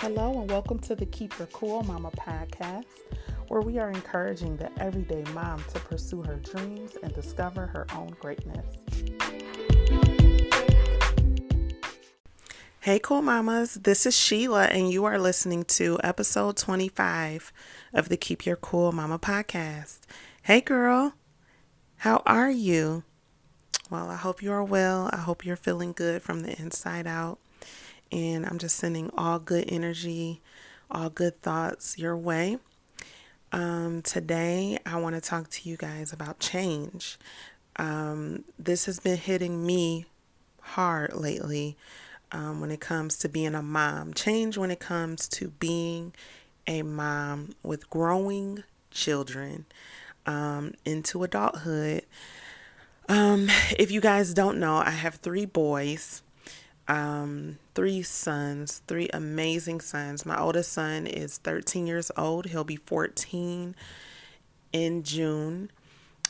Hello and welcome to the Keep Your Cool Mama podcast, where we are encouraging the everyday mom to pursue her dreams and discover her own greatness. Hey cool mamas, this is Sheilah and you are listening to episode 25 of the Keep Your Cool Mama podcast. Hey girl, how are you? Well, I hope you are well. I hope you're feeling good from the inside out. And I'm just sending all good energy, all good thoughts your way. Today, I want to talk to you guys about change. This has been hitting me hard lately when it comes to being a mom. Change when it comes to being a mom with growing children into adulthood. If you guys don't know, I have 3 boys. 3 sons, 3 amazing sons. My oldest son is 13 years old. He'll be 14 in June.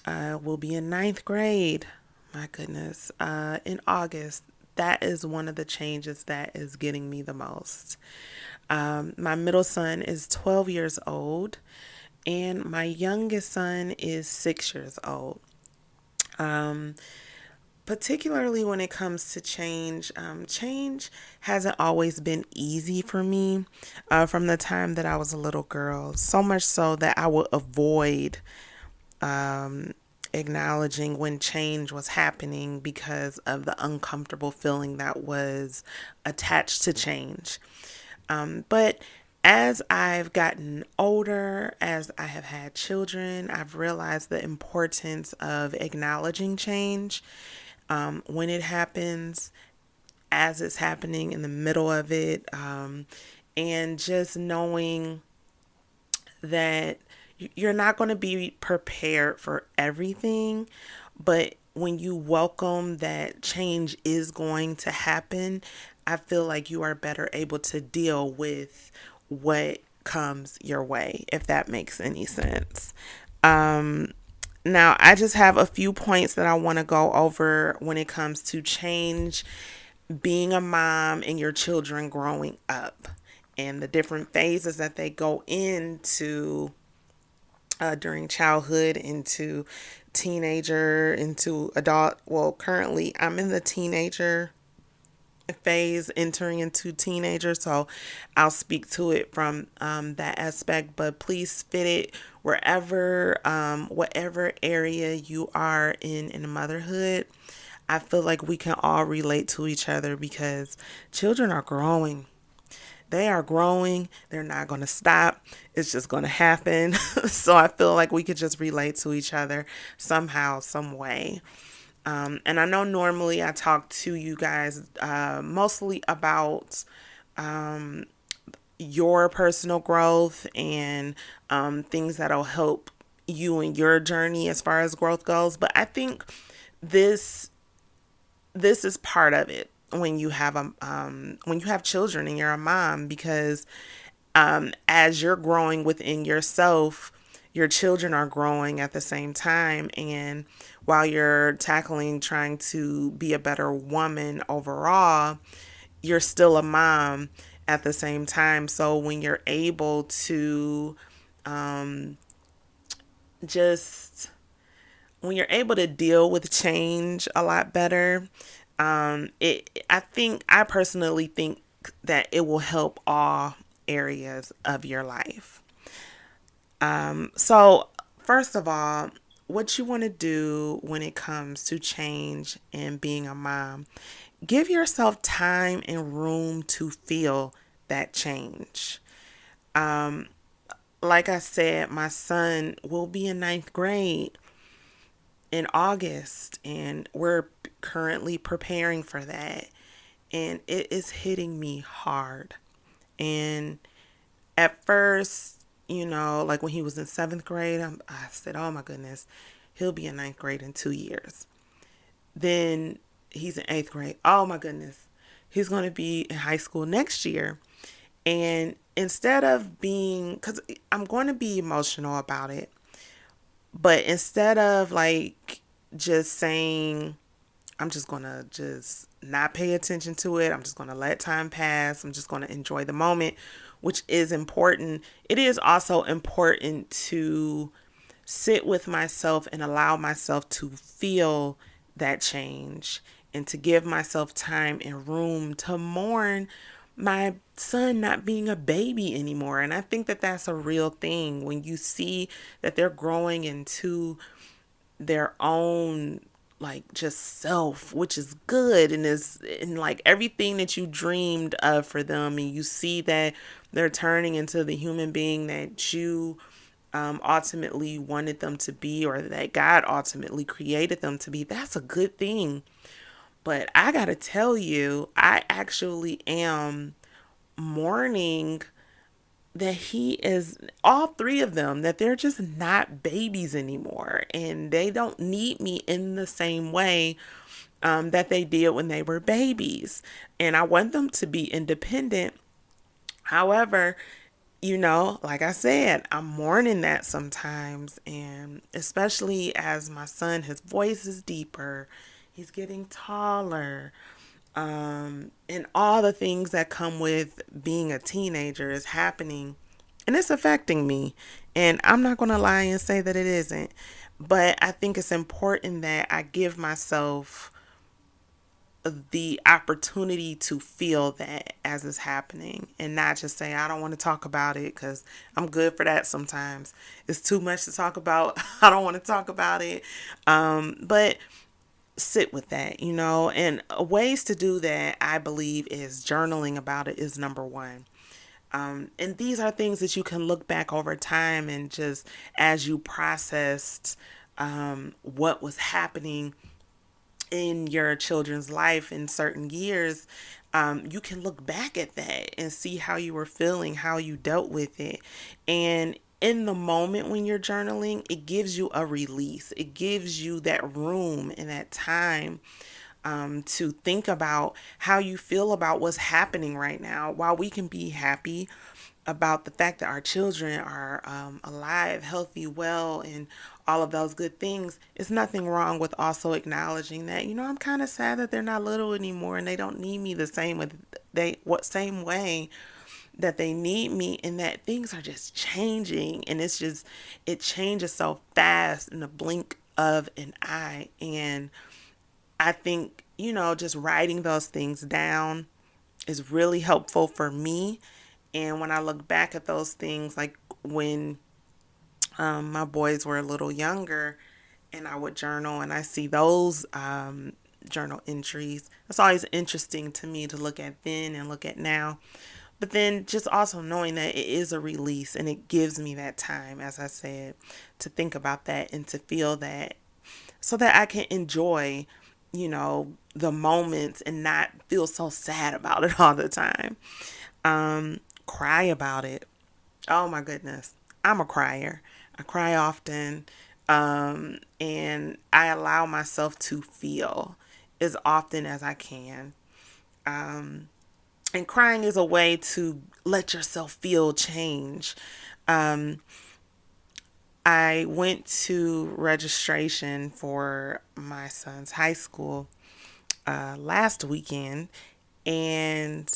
Will be in 9th grade. My goodness. In August. That is one of the changes that is getting me the most. My middle son is 12 years old. And my youngest son is 6 years old. Particularly when it comes to change, change hasn't always been easy for me from the time that I was a little girl. So much so that I would avoid acknowledging when change was happening because of the uncomfortable feeling that was attached to change. But as I've gotten older, as I have had children, I've realized the importance of acknowledging change. When it happens, as it's happening, in the middle of it, and just knowing that you're not going to be prepared for everything, but when you welcome that change is going to happen, I feel like you are better able to deal with what comes your way, if that makes any sense. Now, I just have a few points that I want to go over when it comes to change, being a mom, and your children growing up, and the different phases that they go into during childhood, into teenager, into adult. Well, currently I'm in the teenager phase, entering into teenager, so I'll speak to it from that aspect, but please fit it wherever whatever area you are in motherhood. I feel like we can all relate to each other because children are growing. They are growing. They're not going to stop. It's just going to happen. So I feel like we could just relate to each other somehow, some way. And I know normally I talk to you guys mostly about your personal growth and things that'll help you in your journey as far as growth goes. But I think this is part of it when you have children and you're a mom, because as you're growing within yourself, your children are growing at the same time. And while you're trying to be a better woman overall, you're still a mom at the same time. So when you're able to deal with change a lot better, I personally think that it will help all areas of your life. So first of all, what you want to do when it comes to change and being a mom, give yourself time and room to feel that change. Like I said, my son will be in 9th grade in August, and we're currently preparing for that. And it is hitting me hard. And at first, like when he was in 7th grade, I said, oh my goodness, he'll be in 9th grade in 2 years. Then he's in 8th grade. Oh my goodness, he's going to be in high school next year. And instead of because I'm going to be emotional about it, but instead of like just saying, I'm just going to just not pay attention to it. I'm just going to let time pass. I'm just going to enjoy the moment, which is important. It is also important to sit with myself and allow myself to feel that change and to give myself time and room to mourn my son not being a baby anymore. And I think that that's a real thing when you see that they're growing into their own like just self, which is good and is and like everything that you dreamed of for them, and you see that they're turning into the human being that you ultimately wanted them to be, or that God ultimately created them to be. That's a good thing. But I gotta tell you, I actually am mourning that he is, all three of them, that they're just not babies anymore, and they don't need me in the same way that they did when they were babies. And I want them to be independent. However, like I said, I'm mourning that sometimes. And especially as my son, his voice is deeper, he's getting taller, and all the things that come with being a teenager is happening, and it's affecting me. And I'm not going to lie and say that it isn't, but I think it's important that I give myself the opportunity to feel that as it's happening, and not just say I don't want to talk about it, because I'm good for that sometimes. It's too much to talk about. I don't want to talk about it. But sit with that, and ways to do that, I believe, is journaling about it is number one. And these are things that you can look back over time, and just as you processed what was happening in your children's life in certain years, you can look back at that and see how you were feeling, how you dealt with it. And in the moment when you're journaling, it gives you a release. It gives you that room and that time to think about how you feel about what's happening right now. While we can be happy about the fact that our children are alive, healthy, well, and all of those good things, it's nothing wrong with also acknowledging that, I'm kind of sad that they're not little anymore and they don't need me the same way that they need me, and that things are just changing, and it changes so fast in the blink of an eye. And I think, just writing those things down is really helpful for me. And when I look back at those things, like when my boys were a little younger, and I would journal and I see those journal entries, it's always interesting to me to look at then and look at now. But then just also knowing that it is a release, and it gives me that time, as I said, to think about that and to feel that, so that I can enjoy, the moments and not feel so sad about it all the time. Cry about it. Oh my goodness. I'm a crier. I cry often. And I allow myself to feel as often as I can. And crying is a way to let yourself feel change. I went to registration for my son's high school last weekend, and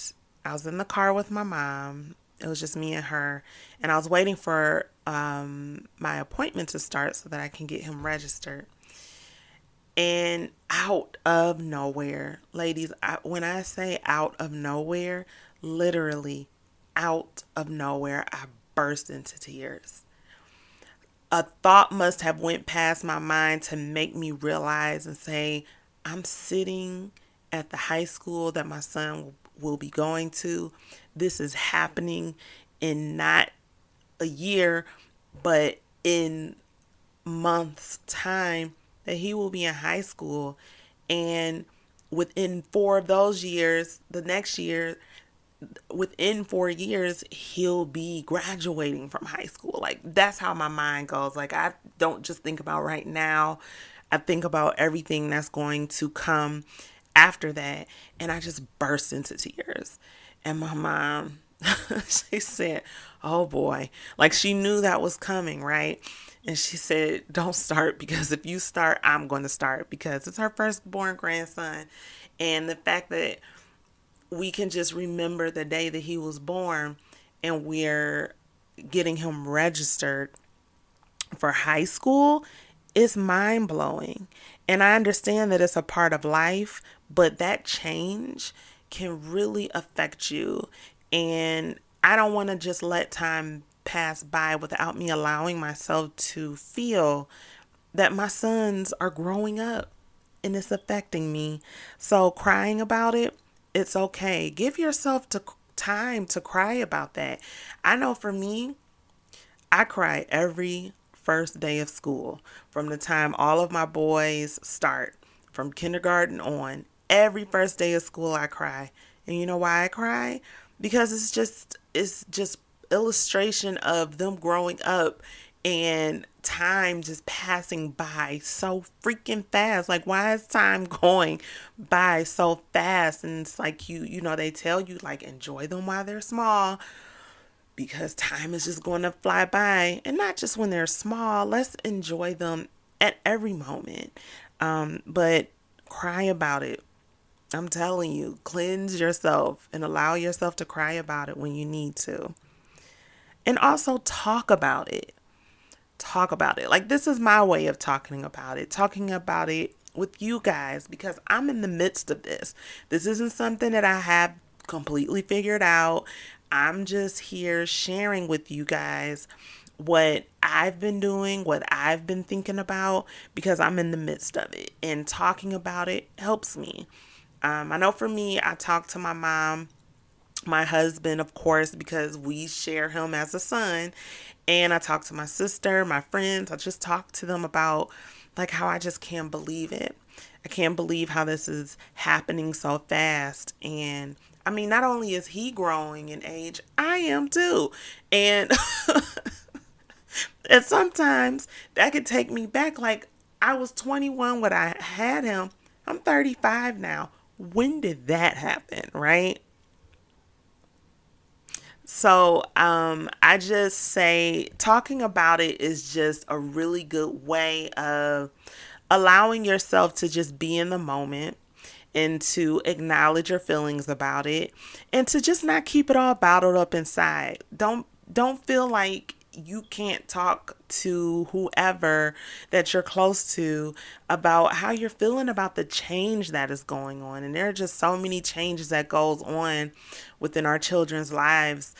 I was in the car with my mom. It was just me and her, and I was waiting for my appointment to start so that I can get him registered. And out of nowhere, ladies, when I say out of nowhere, literally out of nowhere, I burst into tears. A thought must have went past my mind to make me realize and say, I'm sitting at the high school that my son will be going to. This is happening in not a year, but in months' time, that he will be in high school. And within 4 of those years, the next year, within 4 years, he'll be graduating from high school. Like, that's how my mind goes. Like, I don't just think about right now, I think about everything that's going to come after that. And I just burst into tears. And my mom, she said, oh boy, like she knew that was coming, right? And she said, don't start, because if you start, I'm going to start, because it's her firstborn grandson. And the fact that we can just remember the day that he was born and we're getting him registered for high school is mind blowing. And I understand that it's a part of life, but that change can really affect you. And I don't want to just let time pass by without me allowing myself to feel that my sons are growing up and it's affecting me. So crying about it, it's okay. Give yourself time to cry about that. I know for me, I cry every first day of school from the time all of my boys start, from kindergarten on. Every first day of school I cry. And you know why I cry? Because it's just illustration of them growing up and time just passing by so freaking fast. Like, why is time going by so fast? And it's like they tell you, like, enjoy them while they're small, because time is just going to fly by. And not just when they're small. Let's enjoy them at every moment. But cry about it. I'm telling you, cleanse yourself and allow yourself to cry about it when you need to. And also talk about it. Talk about it. Like, this is my way of talking about it. Talking about it with you guys, because I'm in the midst of this. This isn't something that I have completely figured out. I'm just here sharing with you guys what I've been doing, what I've been thinking about, because I'm in the midst of it. And talking about it helps me. I know for me, I talk to my mom, my husband, of course, because we share him as a son. And I talk to my sister, my friends. I just talk to them about, like, how I just can't believe it. I can't believe how this is happening so fast. And I mean, not only is he growing in age, I am too. And and sometimes that could take me back. Like, I was 21 when I had him. I'm 35 now. When did that happen, right? So I just say talking about it is just a really good way of allowing yourself to just be in the moment and to acknowledge your feelings about it and to just not keep it all bottled up inside. Don't feel like you can't talk to whoever that you're close to about how you're feeling about the change that is going on. And there are just so many changes that goes on within our children's lives,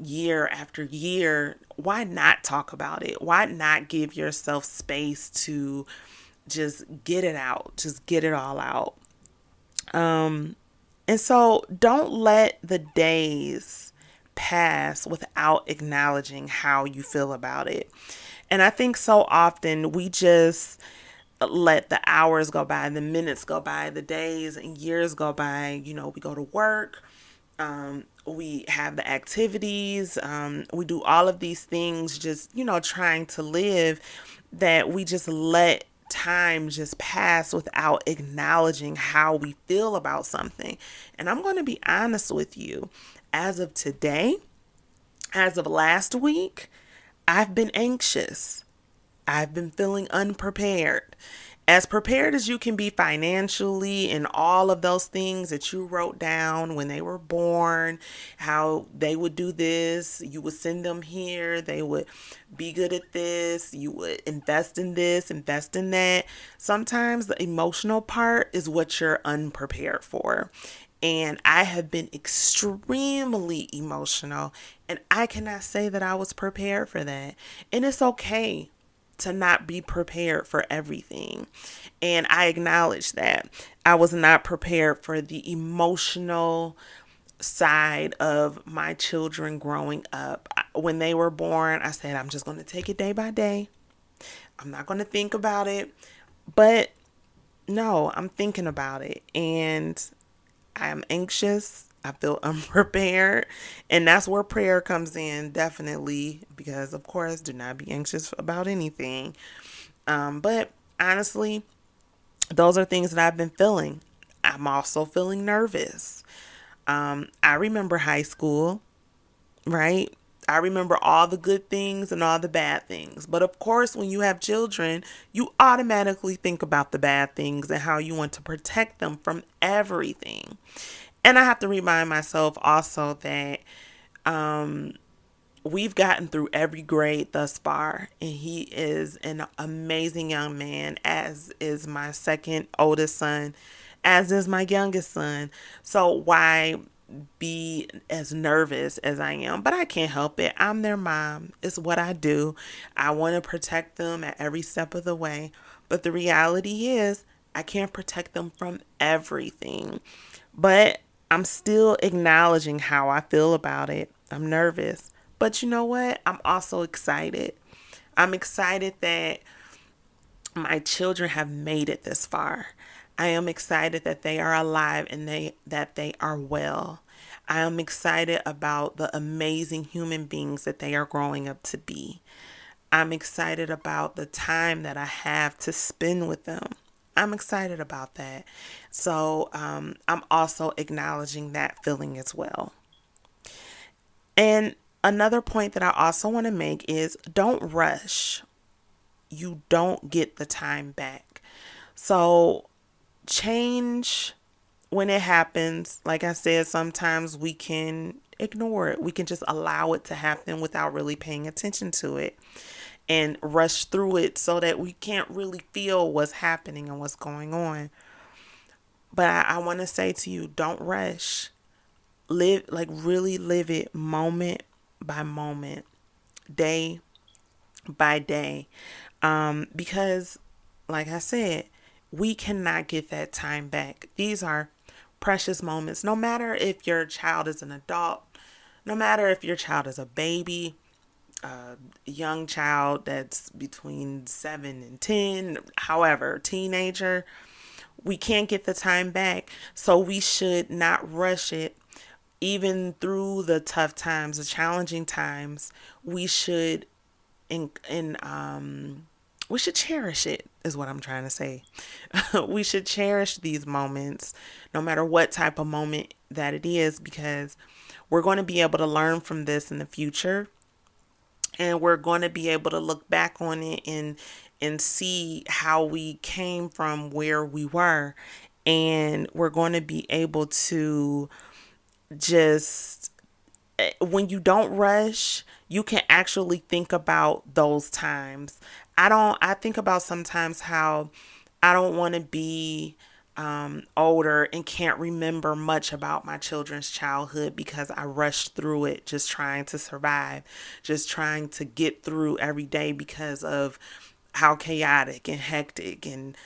year after year. Why not talk about it? Why not give yourself space to just get it out, just get it all out? And so don't let the days pass without acknowledging how you feel about it. And I think so often we just let the hours go by, the minutes go by, the days and years go by. We go to work, we have the activities, we do all of these things just, trying to live, that we just let time just pass without acknowledging how we feel about something. And I'm going to be honest with you. As of today, as of last week, I've been anxious. I've been feeling unprepared. As prepared as you can be financially and all of those things that you wrote down when they were born, how they would do this, you would send them here, they would be good at this, you would invest in this, invest in that. Sometimes the emotional part is what you're unprepared for. And I have been extremely emotional, and I cannot say that I was prepared for that. And it's okay to not be prepared for everything. And I acknowledge that I was not prepared for the emotional side of my children growing up. When they were born, I said, I'm just going to take it day by day. I'm not going to think about it. But no, I'm thinking about it. And I'm anxious. I feel unprepared. And that's where prayer comes in, definitely. Because, of course, do not be anxious about anything. But honestly, those are things that I've been feeling. I'm also feeling nervous. I remember high school, right? I remember all the good things and all the bad things. But of course, when you have children, you automatically think about the bad things and how you want to protect them from everything. And I have to remind myself also that we've gotten through every grade thus far, and he is an amazing young man, as is my second oldest son, as is my youngest son. So why be as nervous as I am? But I can't help it. I'm their mom. It's what I do. I want to protect them at every step of the way. But the reality is, I can't protect them from everything. But I'm still acknowledging how I feel about it. I'm nervous. But you know what? I'm also excited. I'm excited that my children have made it this far. I am excited that they are alive and they are well. I am excited about the amazing human beings that they are growing up to be. I'm excited about the time that I have to spend with them. I'm excited about that. So I'm also acknowledging that feeling as well. And another point that I also want to make is don't rush. You don't get the time back. So change, when it happens, like I said, sometimes we can ignore it. We can just allow it to happen without really paying attention to it and rush through it so that we can't really feel what's happening and what's going on. But I want to say to you, don't rush. Live, like really live it moment by moment, day by day. Because, like I said, we cannot get that time back. These are precious moments. No matter if your child is an adult, no matter if your child is a baby, a young child that's between 7 and 10, however, teenager, we can't get the time back. So we should not rush it. Even through the tough times, the challenging times, we should we should cherish it, is what I'm trying to say. We should cherish these moments, no matter what type of moment that it is, because we're going to be able to learn from this in the future, and we're going to be able to look back on it and see how we came from where we were, and we're going to be able to just, when you don't rush, you can actually think about those times. I think about sometimes how I don't want to be older and can't remember much about my children's childhood because I rushed through it just trying to survive, just trying to get through every day because of how chaotic and hectic and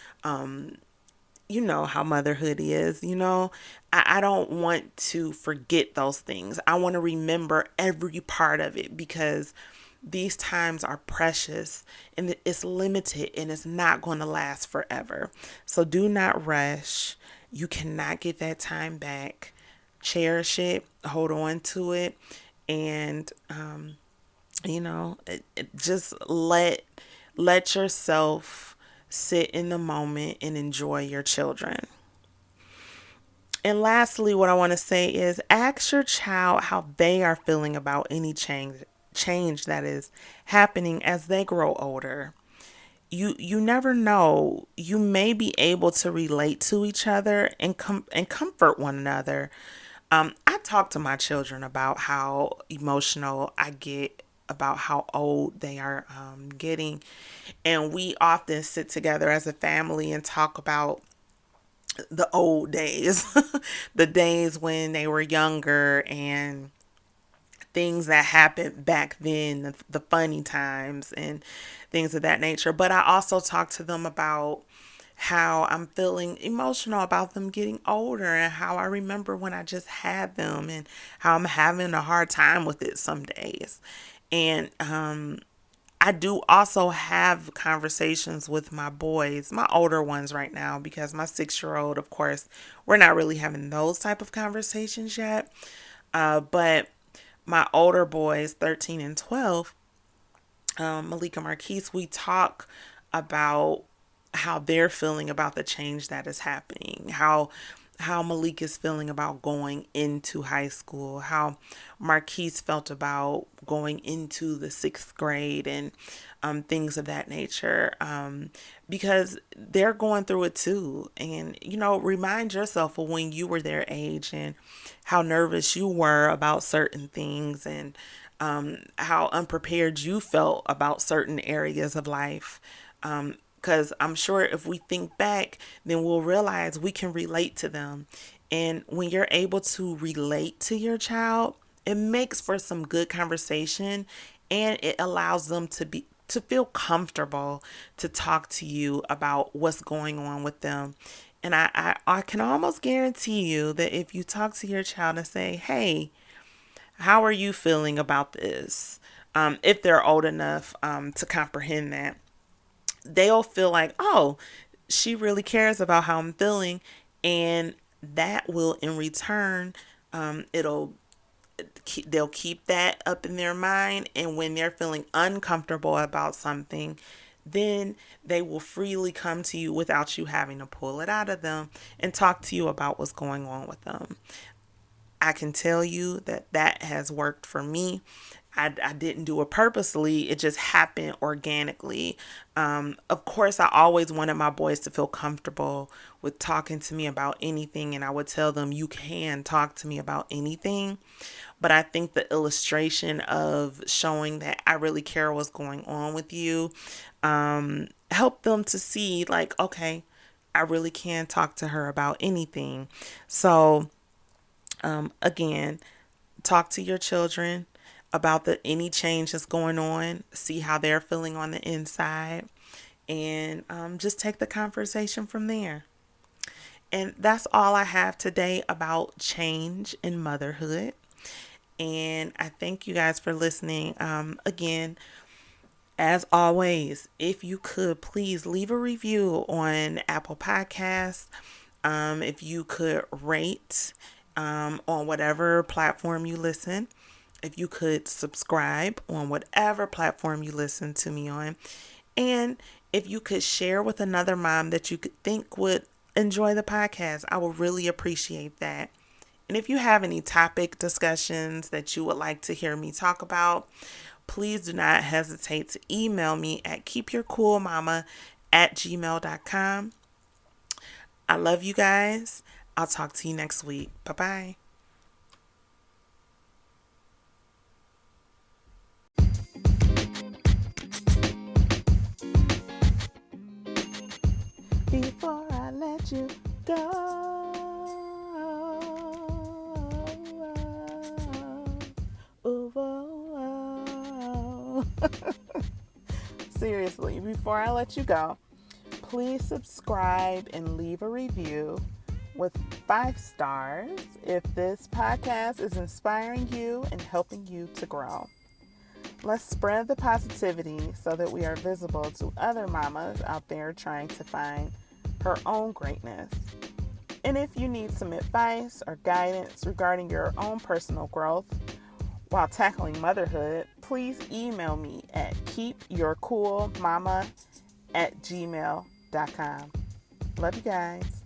you know how motherhood is, you know. I don't want to forget those things. I want to remember every part of it because these times are precious and it's limited and it's not going to last forever. So do not rush. You cannot get that time back. Cherish it, hold on to it, and you know, just let yourself sit in the moment and enjoy your children. And lastly, what I want to say is ask your child how they are feeling about any change that is happening as they grow older. You never know. You may be able to relate to each other and comfort one another. I talk to my children about how emotional I get about how old they are getting, and we often sit together as a family and talk about the old days, the days when they were younger and things that happened back then, the funny times and things of that nature. But I also talk to them about how I'm feeling emotional about them getting older and how I remember when I just had them and how I'm having a hard time with it some days. And I do also have conversations with my boys, my older ones right now, because my 6-year-old, of course, we're not really having those type of conversations yet. But my older boys, 13 and 12, Malika Marquise, we talk about how they're feeling about the change that is happening, how Malik is feeling about going into high school, how Marquise felt about going into the sixth grade, and things of that nature, because they're going through it too. And, remind yourself of when you were their age and how nervous you were about certain things, and how unprepared you felt about certain areas of life. Because I'm sure if we think back, then we'll realize we can relate to them. And when you're able to relate to your child, it makes for some good conversation, and it allows them to feel comfortable to talk to you about what's going on with them. And I can almost guarantee you that if you talk to your child and say, hey, how are you feeling about this? If they're old enough to comprehend that, they'll feel like, oh, she really cares about how I'm feeling. And that will, in return, it'll they'll keep that up in their mind. And when they're feeling uncomfortable about something, then they will freely come to you without you having to pull it out of them and talk to you about what's going on with them. I can tell you that that has worked for me. I didn't do it purposely. It just happened organically. Of course, I always wanted my boys to feel comfortable with talking to me about anything. And I would tell them, you can talk to me about anything. But I think the illustration of showing that I really care what's going on with you helped them to see, like, okay, I really can talk to her about anything. So, again, talk to your children about any change that's going on, see how they're feeling on the inside, and just take the conversation from there. And that's all I have today about change in motherhood. And I thank you guys for listening. Again, as always, if you could please leave a review on Apple Podcasts. If you could rate on whatever platform you listen. If you could subscribe on whatever platform you listen to me on. And if you could share with another mom that you could think would enjoy the podcast, I would really appreciate that. And if you have any topic discussions that you would like to hear me talk about, please do not hesitate to email me at keepyourcoolmama@gmail.com. I love you guys. I'll talk to you next week. Bye-bye. Before I let you go. Ooh, oh, oh. Seriously, before I let you go, please subscribe and leave a review with 5 stars if this podcast is inspiring you and helping you to grow. Let's spread the positivity so that we are visible to other mamas out there trying to find her own greatness. And if you need some advice or guidance regarding your own personal growth while tackling motherhood, please email me at keepyourcoolmama@gmail.com. Love you guys.